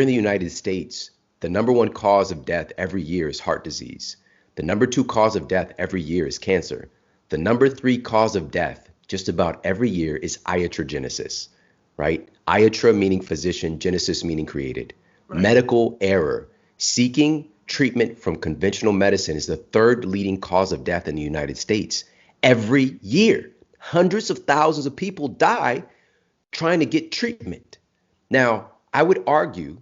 in the United States, the number one cause of death every year is heart disease. The number two cause of death every year is cancer. The number three cause of death just about every year is iatrogenesis, right? Iatra meaning physician, genesis meaning created. Right. Medical error. Seeking treatment from conventional medicine is the third leading cause of death in the United States. Every year, hundreds of thousands of people die trying to get treatment. Now, I would argue,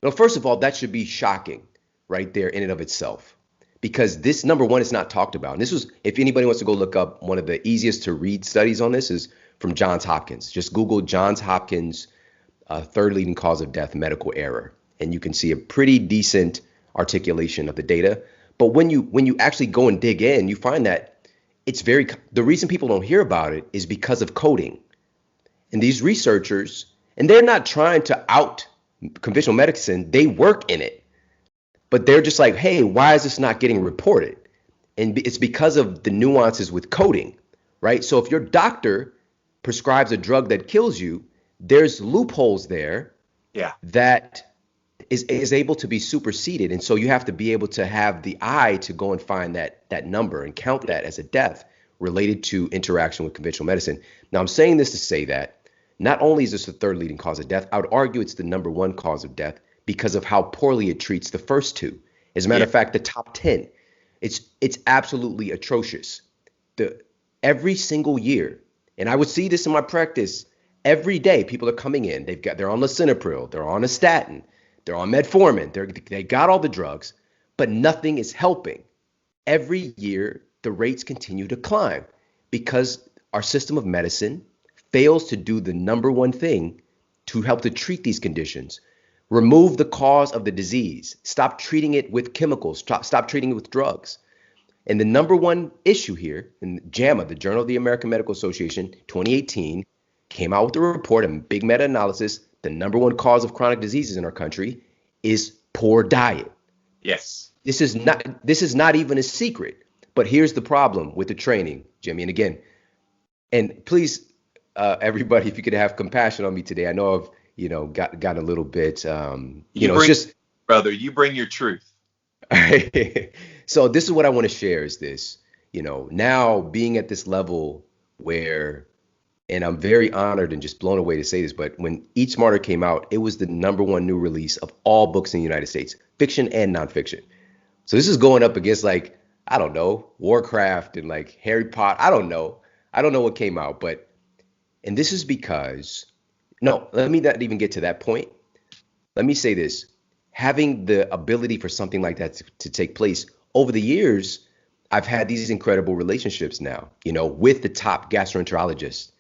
well, first of all, that should be shocking right there in and of itself, because this, number one, is not talked about. And this was, if anybody wants to go look up, one of the easiest to read studies on this is from Johns Hopkins. Just Google Johns Hopkins third leading cause of death, medical error, and you can see a pretty decent articulation of the data. But when you actually go and dig in, you find that the reason people don't hear about it is because of coding. And these researchers, and they're not trying to out conventional medicine, they work in it, but they're just like, hey, why is this not getting reported? And it's because of the nuances with coding, right? So if your doctor prescribes a drug that kills you, there's loopholes there that is able to be superseded. And so you have to be able to have the eye to go and find that number and count that as a death related to interaction with conventional medicine. Now, I'm saying this to say that not only is this the third leading cause of death, I would argue it's the number one cause of death because of how poorly it treats the first two. As a matter of fact, the top 10, it's absolutely atrocious. Every single year, and I would see this in my practice every day, people are coming in, they're on lisinopril, they're on a statin, they're on metformin, they got all the drugs, but nothing is helping. Every year, the rates continue to climb because our system of medicine fails to do the number one thing to help to treat these conditions. Remove the cause of the disease. Stop treating it with chemicals. Stop treating it with drugs. And the number one issue here, in JAMA, the Journal of the American Medical Association, 2018, came out with a report, a big meta-analysis. The number one cause of chronic diseases in our country is poor diet. Yes. This is not even a secret. But here's the problem with the training, Jimmy. And again, and please, everybody, if you could have compassion on me today. I know I've, got a little bit, it's just, brother, you bring your truth. So this is what I want to share is this, now being at this level where, and I'm very honored and just blown away to say this, but when Eat Smarter came out, it was the number one new release of all books in the United States, fiction and nonfiction. So this is going up against I don't know, Warcraft and Harry Potter. I don't know what came out, and this is because, no, let me not even get to that point. Let me say this. Having the ability for something like that to take place over the years, I've had these incredible relationships now, with the top gastroenterologists,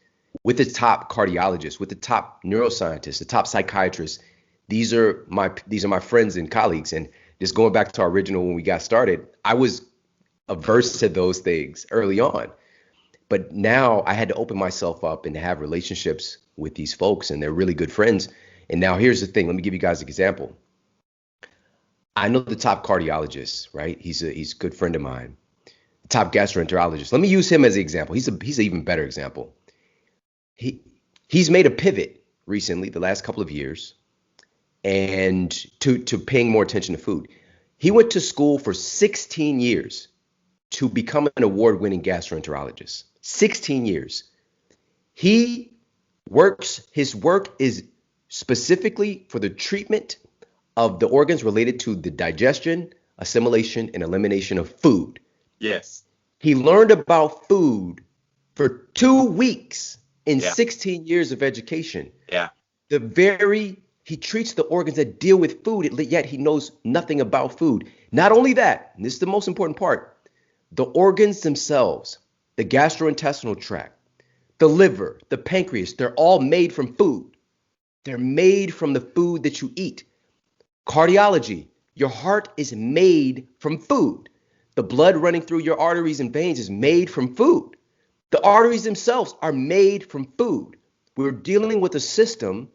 with the top cardiologists, with the top neuroscientists, the top psychiatrists. These are my friends and colleagues. And just going back to our original, when we got started, I was averse to those things early on. But now I had to open myself up and have relationships with these folks, and they're really good friends. And now here's the thing. Let me give you guys an example. I know the top cardiologist, right? He's a good friend of mine. The top gastroenterologist. Let me use him as an example. He's an even better example. He's made a pivot recently, the last couple of years, and to paying more attention to food. He went to school for 16 years to become an award-winning gastroenterologist. 16 years. His work is specifically for the treatment of the organs related to the digestion, assimilation, and elimination of food. Yes. He learned about food for 2 weeks in 16 years of education. Yeah. He treats the organs that deal with food, yet he knows nothing about food. Not only that, and this is the most important part, the organs themselves, the gastrointestinal tract, the liver, the pancreas, they're all made from food. They're made from the food that you eat. Cardiology, your heart is made from food. The blood running through your arteries and veins is made from food. The arteries themselves are made from food. We're dealing with a system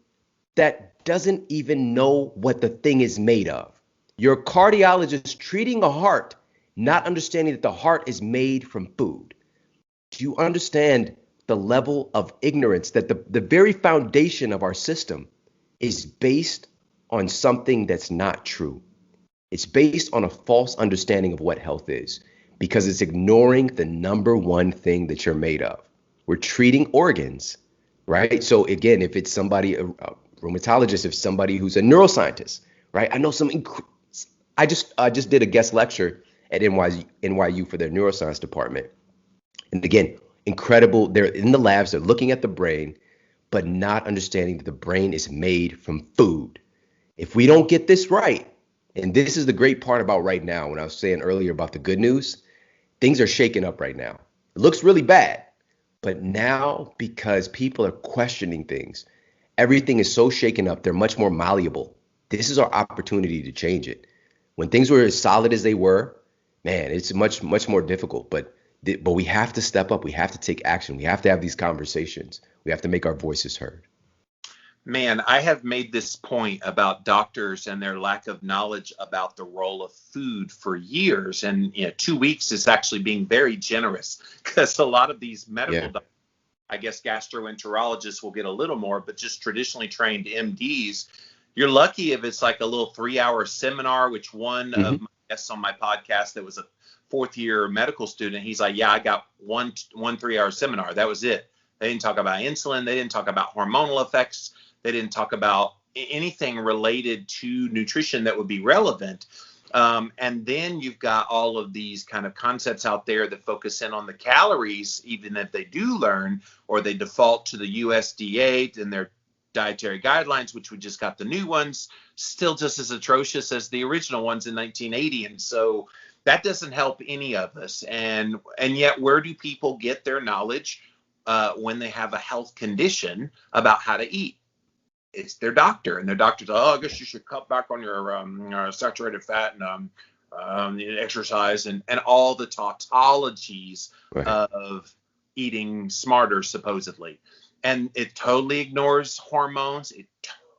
that doesn't even know what the thing is made of. Your cardiologist treating a heart, not understanding that the heart is made from food. Do you understand the level of ignorance that the very foundation of our system is based on something that's not true. It's based on a false understanding of what health is because it's ignoring the number one thing that you're made of. We're treating organs, right? So again, if it's somebody, a rheumatologist, if somebody who's a neuroscientist, right? I know I just did a guest lecture at NYU for their neuroscience department. And again, incredible. They're in the labs, they're looking at the brain, but not understanding that the brain is made from food. If we don't get this right, and this is the great part about right now, when I was saying earlier about the good news, things are shaking up right now. It looks really bad, but now because people are questioning things, everything is so shaken up, they're much more malleable. This is our opportunity to change it. When things were as solid as they were, man, it's much more difficult. But we have to step up. We have to take action. We have to have these conversations. We have to make our voices heard. Man, I have made this point about doctors and their lack of knowledge about the role of food for years. And 2 weeks is actually being very generous because a lot of these medical doctors, I guess gastroenterologists will get a little more, but just traditionally trained MDs, you're lucky if it's like a little 3-hour seminar, which one of my guests on my podcast that was a fourth year medical student, he's like, yeah, I got one 3-hour seminar. That was it. They didn't talk about insulin. They didn't talk about hormonal effects. They didn't talk about anything related to nutrition that would be relevant. And then you've got all of these kind of concepts out there that focus in on the calories, even if they do learn, or they default to the USDA and their dietary guidelines, which we just got the new ones, still just as atrocious as the original ones in 1980. And so that doesn't help any of us. And yet, where do people get their knowledge when they have a health condition about how to eat? It's their doctor, and their doctor's, I guess you should cut back on your saturated fat and exercise and all the tautologies of eating smarter, supposedly. And it totally ignores hormones. It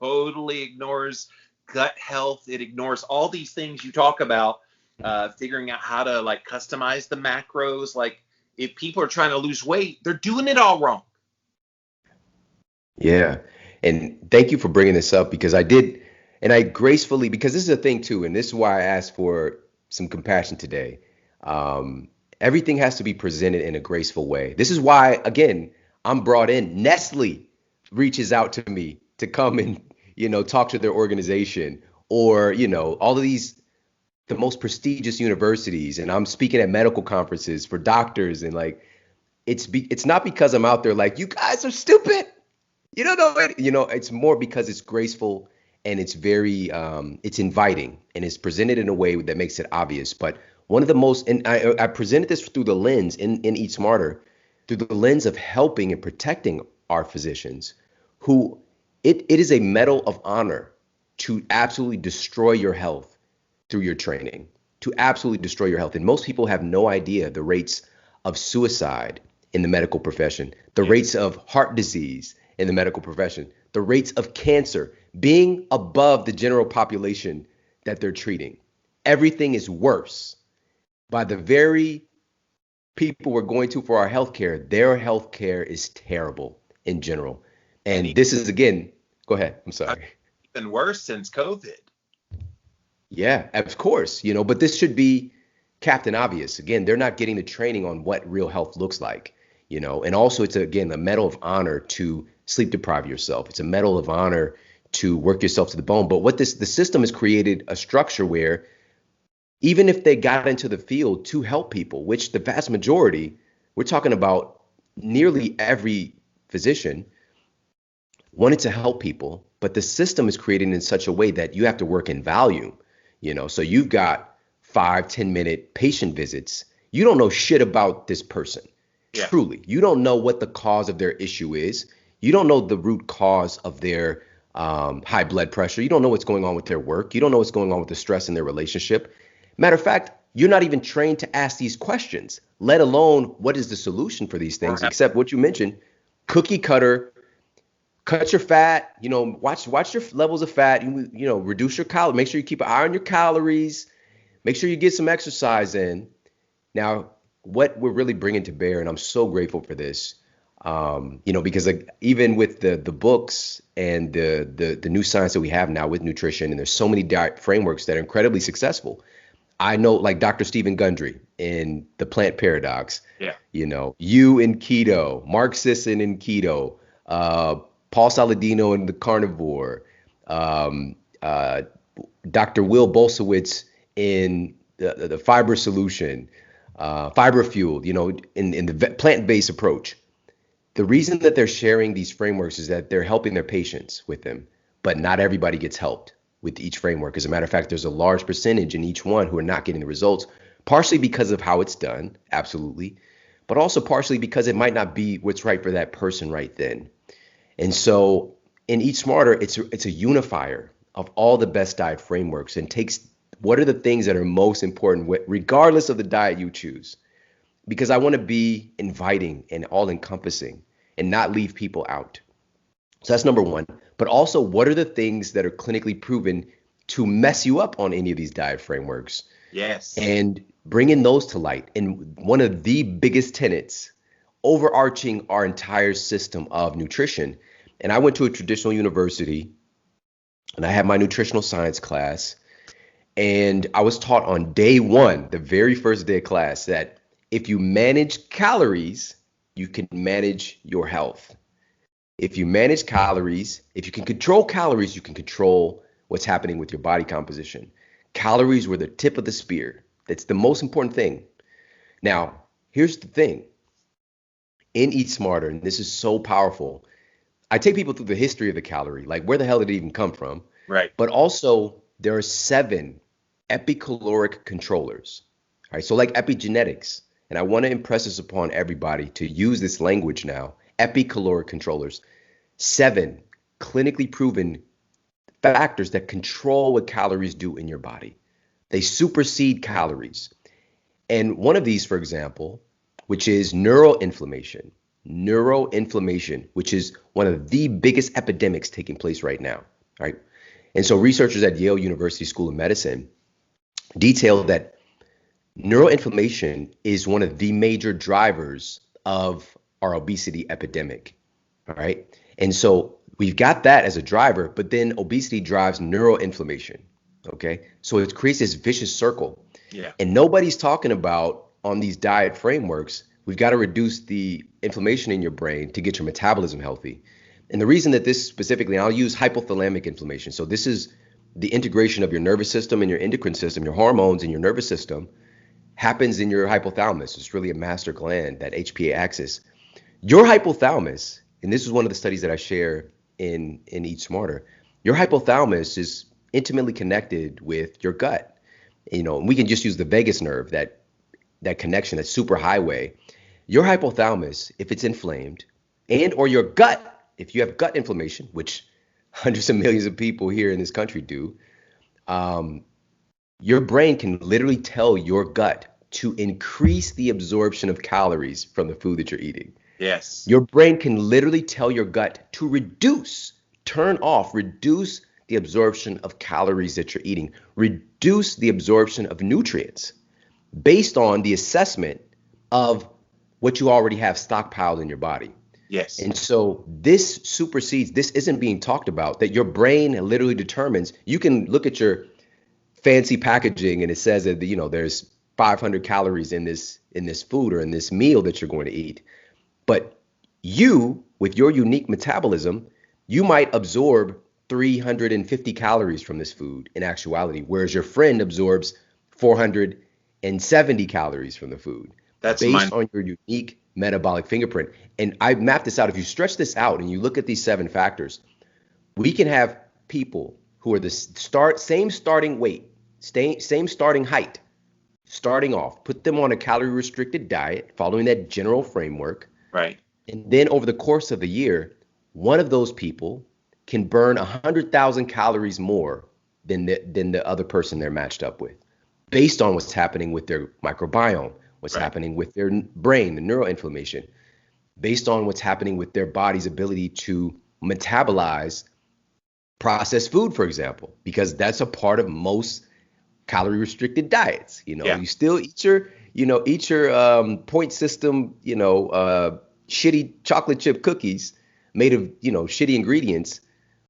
totally ignores gut health. It ignores all these things you talk about, figuring out how to like customize the macros. Like if people are trying to lose weight, they're doing it all wrong. Yeah. And thank you for bringing this up because I did, and I gracefully, because this is a thing too, and this is why I asked for some compassion today. Everything has to be presented in a graceful way. This is why, again, I'm brought in. Nestle reaches out to me to come and, talk to their organization, or, all of these, the most prestigious universities. And I'm speaking at medical conferences for doctors. And like, it's not because I'm out there like, you guys are stupid. You don't know it. It's more because it's graceful and it's very, it's inviting and it's presented in a way that makes it obvious. But one of the most, and I presented this through the lens in Eat Smarter, through the lens of helping and protecting our physicians, who it is a medal of honor to absolutely destroy your health through your training, to absolutely destroy your health. And most people have no idea the rates of suicide in the medical profession, the rates of heart disease in the medical profession, the rates of cancer being above the general population that they're treating. Everything is worse by the very people we're going to for our healthcare. Their healthcare is terrible in general. And this is, again, go ahead. I'm sorry. Even worse since COVID. Yeah, of course, but this should be Captain Obvious. Again, they're not getting the training on what real health looks like, and also it's, again, a medal of honor to sleep deprive yourself. It's a medal of honor to work yourself to the bone. But the system has created a structure where even if they got into the field to help people, which the vast majority, we're talking about nearly every physician wanted to help people, but the system is created in such a way that you have to work in volume, so you've got 5-10 minute patient visits. You don't know shit about this person. Yeah. Truly. You don't know what the cause of their issue is. You don't know the root cause of their high blood pressure. You don't know what's going on with their work. You don't know what's going on with the stress in their relationship. Matter of fact, you're not even trained to ask these questions, let alone what is the solution for these things, except what you mentioned, cookie cutter, cut your fat, watch your levels of fat, reduce your calories, make sure you keep an eye on your calories, make sure you get some exercise in. Now, what we're really bringing to bear, and I'm so grateful for this, Because like even with the books and the new science that we have now with nutrition, and there's so many diet frameworks that are incredibly successful. I know like Dr. Stephen Gundry in The Plant Paradox, Yeah. you in keto, Mark Sisson in keto, Paul Saladino in The Carnivore, um, uh, Dr. Will Bolsowitz in the fiber solution, fiber fueled, in the plant-based approach. The reason that they're sharing these frameworks is that they're helping their patients with them, but not everybody gets helped with each framework. As a matter of fact, there's a large percentage in each one who are not getting the results, partially because of how it's done, absolutely, but also partially because it might not be what's right for that person right then. And so in Eat Smarter, it's a unifier of all the best diet frameworks and takes what are the things that are most important, regardless of the diet you choose, because I want to be inviting and all encompassing and not leave people out. So that's number one. But also, what are the things that are clinically proven to mess you up on any of these diet frameworks? Yes. And bringing those to light. And one of the biggest tenets overarching our entire system of nutrition. And I went to a traditional university and I had my nutritional science class. And I was taught on day one, the very first day of class, that if you manage calories, you can manage your health. If you manage calories, if you can control calories, you can control what's happening with your body composition. Calories were the tip of the spear. That's the most important thing. Now, here's the thing. In Eat Smarter, and this is so powerful, I take people through the history of the calorie, like where the hell did it even come from? Right. But also, there are 7 epicaloric controllers. All right, so like epigenetics, and I want to impress this upon everybody to use this language now. Epicaloric controllers, 7 clinically proven factors that control what calories do in your body. They supersede calories. And one of these, for example, which is neuroinflammation, which is one of the biggest epidemics taking place right now, right? And so researchers at Yale University School of Medicine detailed that neuroinflammation is one of the major drivers of our obesity epidemic, all right? And so we've got that as a driver, but then obesity drives neuroinflammation, okay? So it creates this vicious circle. Yeah. And nobody's talking about on these diet frameworks, we've got to reduce the inflammation in your brain to get your metabolism healthy. And the reason that this specifically, I'll use hypothalamic inflammation. So this is the integration of your nervous system and your endocrine system, your hormones and your nervous system happens in your hypothalamus. It's really a master gland, that HPA axis. Your hypothalamus, and this is one of the studies that I share in Eat Smarter, your hypothalamus is intimately connected with your gut. And we can just use the vagus nerve, that connection, that super highway. Your hypothalamus, if it's inflamed, and or your gut, if you have gut inflammation, which hundreds of millions of people here in this country do, your brain can literally tell your gut to increase the absorption of calories from the food that you're eating. Yes. Your brain can literally tell your gut to reduce the absorption of calories that you're eating, reduce the absorption of nutrients based on the assessment of what you already have stockpiled in your body. Yes. And so this supersedes, this isn't being talked about, that your brain literally determines. You can look at your fancy packaging and it says that, there's 500 calories in this food or in this meal that you're going to eat. But you, with your unique metabolism, you might absorb 350 calories from this food in actuality, whereas your friend absorbs 470 calories from the food. That's based on your unique metabolic fingerprint. And I mapped this out. If you stretch this out and you look at these 7 factors, we can have people who are the same starting weight, same starting height, starting off, put them on a calorie restricted diet, following that general framework. Right. And then over the course of a year, one of those people can burn 100,000 calories more than the other person they're matched up with, based on what's happening with their microbiome, what's happening with their brain, the neuroinflammation, based on what's happening with their body's ability to metabolize processed food, for example, because that's a part of most calorie restricted diets. You still eat your point system, shitty chocolate chip cookies made of, shitty ingredients